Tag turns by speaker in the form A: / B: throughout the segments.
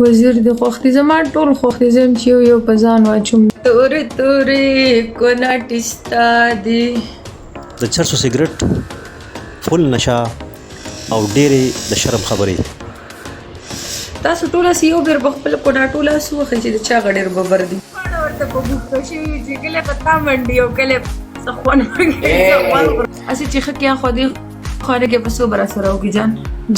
A: وزیر د خوښ دي زما ټول خوښ دي زم چې یو په ځان واچوم تورې تورې کوناټې ستا دي
B: د چرسو سیګرټ فل نشه او ډېرې د شرم خبرې
A: تاسو ټول یو بیر په خپل کوناټو لاس وخی چې د چا غډیر ببر دي ورته په بوکه شوي چې کله په تا منډي او کله سخوان اسی چې ښه کیا خو دې خانه کې په صبر سره وکي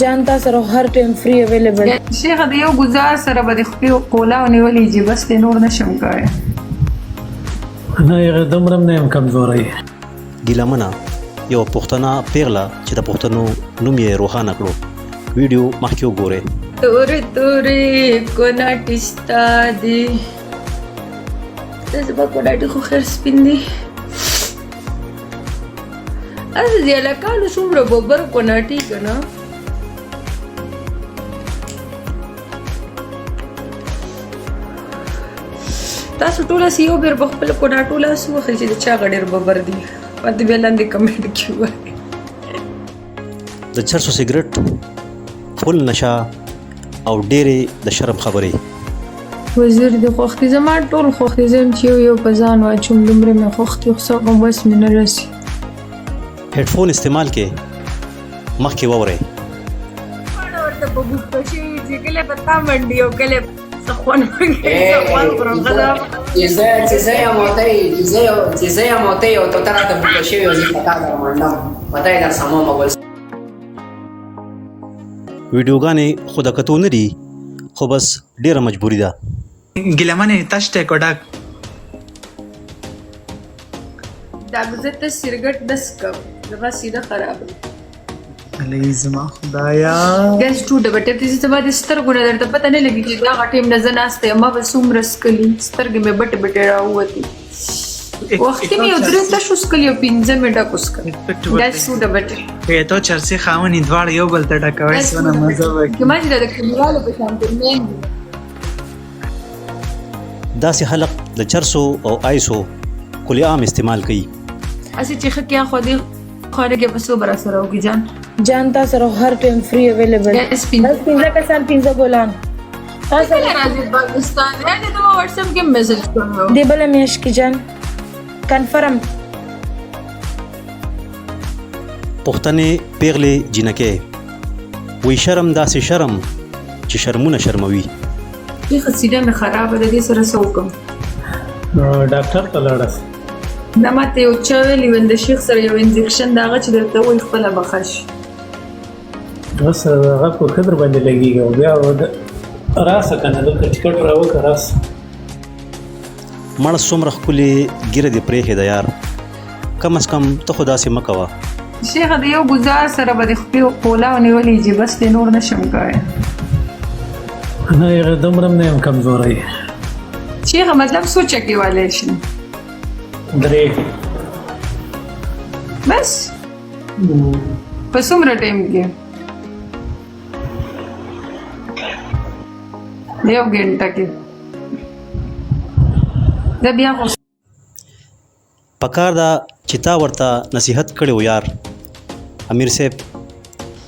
A: جان تا سره هر ټایم فری اویلیبل شیخ د یو گزار سره به د خپل کولا ونیولې چې بس ته نور نشم کوي
C: نه یې دمرم نه يم کمزوري
B: ګیلمنه یو پښتنه پیغله چې د پښتنو نوم یې روښانه کړو ویډیو مخکې وګورئ
A: تورې تورې کوناټې ستا دي زما کوناټې خو خیر سپین دي از دې لکانو څومره ببر کوناټې که نه تاسو ټول یو بیر په خپل کوناټو لاس وخی چې د چا غډیر ببر دي پاتې بیا لاندې کمنټ کې ووایئ
B: د چرسو سیګرټ فل نشه او ډېرې د شرم خبرې
A: وزیر د خوښ دي زما ټول خوښ دي زم چې یو په ځان واچوم دومره مې خوښ دي خو څه کوم بس مې نه رسي
B: هیډفون استعمال کې مخکې واورئ
A: ورته په بوکه شوي چې کله په تا منډي او کله سخوان
D: چې زه یم اوتی او ته راته بوکه شوي او زه په تا در منډم وته یې در سموم اول
B: ویډیوګانې خو د کتو نه دي خو بس ډېره مجبوري ده
E: ګیلمنې تشته کوډک
A: دا زه ته سیګرټ دس کوم زما سیده خراب دی
E: علی زما خدایا
A: ګس ټو د بټه دې زما د سترګو نه درته پته نه لګي چې دا غټیم نه زناسته ما به څومره سکلي سترګې مې بټ بټ راووتې وخت کې مې یو درې تاسو سکلي او 15 منټه کو سکلي ګس ټو د بټه
E: ته چرسي خاونې دواړه یو بل ته ټکوي سونه مزه وکړي
A: کما چې د کلیوالو په شان ترمن
B: داسې خلق د چرسو او آیسو کلی عام استعمال کوي
A: اسی چې ښه کیا خو دې خانه کې په صبر سره وکي
F: جان تا سره هر ټایم فری اویلیبل بس 15 کسان 15 بولان
A: تاسو راځي پاکستان نه ته واتس اپ کې میسج کوم
F: دی بل میش کی جان کنفرم
B: پښتنې پیغلې جنکې وی شرم داسې شرم چې شرمونه شرموي
A: دې خسیده مې خراب ده دې سره سوکم
C: ډاکټر ته لاړس
A: دا ماته یو چا ویلي و د شیخ سره یو انجکشن دغه چې درته وایي خپله بخښ
C: بس هغه په خدر باندې لګېږي او بیا راسه که نه دلته ټکټ راوکړه راسه
B: مړه څومره ښکلې ږیره دې پرېښې ده یار کم از کم ته خو داسې مه کوه
A: شیخه د یو ګزار سره به د خپل کولا ونیولې چې بس ته نور نشم کوی
C: نه یې دومره نه یم کمزوری
A: شیخه مطلب سوچه کې والی شي
C: درې
A: بس په څومره ټایم کې یو ګنټه کې دا بیا خو
B: پکار ده چې تا ورته نصیحت کړی و یار امیر صاحب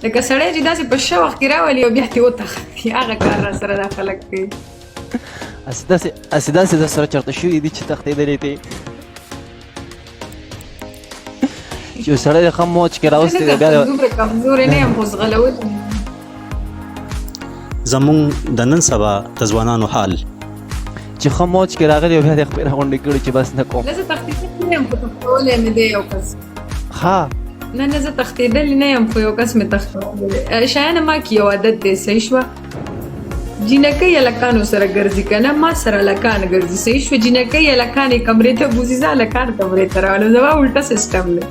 A: لکه سړی چې داسې په ښه وخت کې راولي او بیا ترې وتښتي هغه کار را سره دا خلک کوي
G: هسې داسې در سره چېرته شوي دي چې تښتېدلې دي چې یو سړی د ښه موج کې راوستی دی بیا
A: دومره کمزوری نه یم خو ځغلولي
B: زمونږ د نن سبا د ځوانانو حال
G: چې ښه موج کې راغلی او بیا د خپې راغونډې کړي چې بس نه کوم
A: نه زه تښتېدلې نه یم خو تښتولی مې دی یو کس
G: ښه
A: نه زه تښتېدلې نه یم خو یو کس مې تښتولی شایانه ما کې یو عادت دی صحیح شوه جینکۍ هلکانو سره ګرځي که نه ما سره هلکان ګرځي صحیح شوه جینکۍ هلکانې کمرې ته بوځي زه هلکان کمرې ته راولم زما الټه سیسټم دی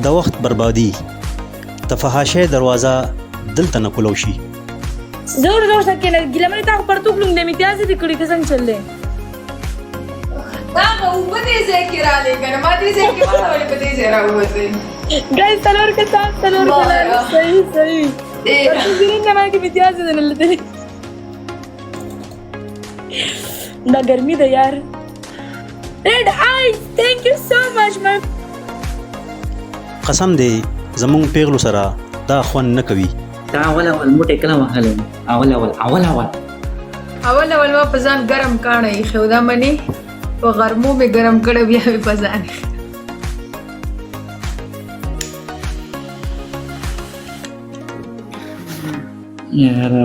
B: د وخت بربادي د فحاشۍ دروازه دلته نه کولو شي
F: زور څه کېنه ګیلمنې تا خو پرتوک لوم د امتیاز دې کړي که څنګه چل دی
A: دا به اوبه دې ځای کې رالی که نه ما دې ځای کې ما ولې په دې ځای راووځئ
F: ګای څلور کسان څلور صحیح پرتوک ګیرین نه ما کې امتیاز دې نه لیدلی دا ګرمي ده یار ریډ آیز تھینک یو سو مچ مای
B: قسم دی زمونږ پیغلو سره دا خوند نه کوي
H: تا اول موټه کله وهلې اول
A: ما په ځان ګرم کاڼه ایښی و دا منې په غرمو مې ګرم کړی بیا مې په ځان ایښی.
H: یاره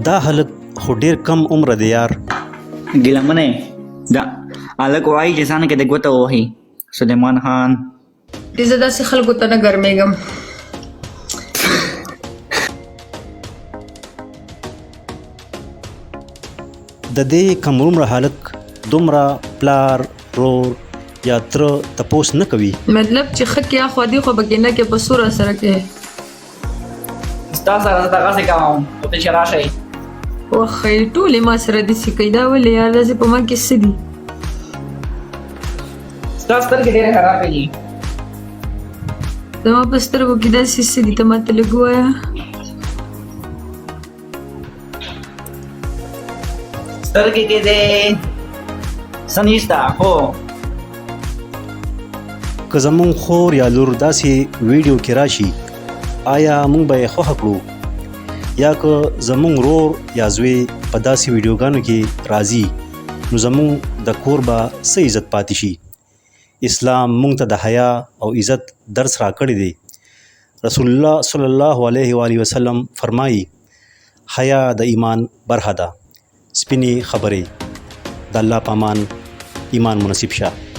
B: دا هلک خو ډیر کم عمره دی یار.
H: ګیلمنه دا الک وای چې ځان کې د ګوته وهي سلیمان خان.
A: زه داسې خلکو ته نه ګرمېږم.
B: د دې کم عمره هلک دومره پلار رور یا تره تپوس نه کوي.
A: مطلب چې ښه کې اخوا دې خو به کې نه کې په سوره سره کې
H: ستا سره دغسې کوم ته چې راشئ
A: وخی ټولې ما سره داسې کوي. دا ولې یار داسې په ما کې څه دي؟
H: ستا سترګې ډېرې خرابې دي.
A: زما په سترګو کې داسې څه دي ته ماته لږ ووایه.
H: سترګې کې دې څه نشته خو
B: که زمونږ خور یا لور داسې ویډیو کې راشي آیا موږ به یې خوښه کړو یا که زمونږ رور یا زوی په داسې ویډیوګانو کې راځي نو زمونږ د کور به څه عزت پاتې شي؟ اسلام موږ ته د حیا او عزت درس راکړی دی. رسول الله صلی الله علیه و آله وسلم فرمایي حیا د ایمان برخه ده. سپینې خبرې د الله په امان ایمان منصب شه.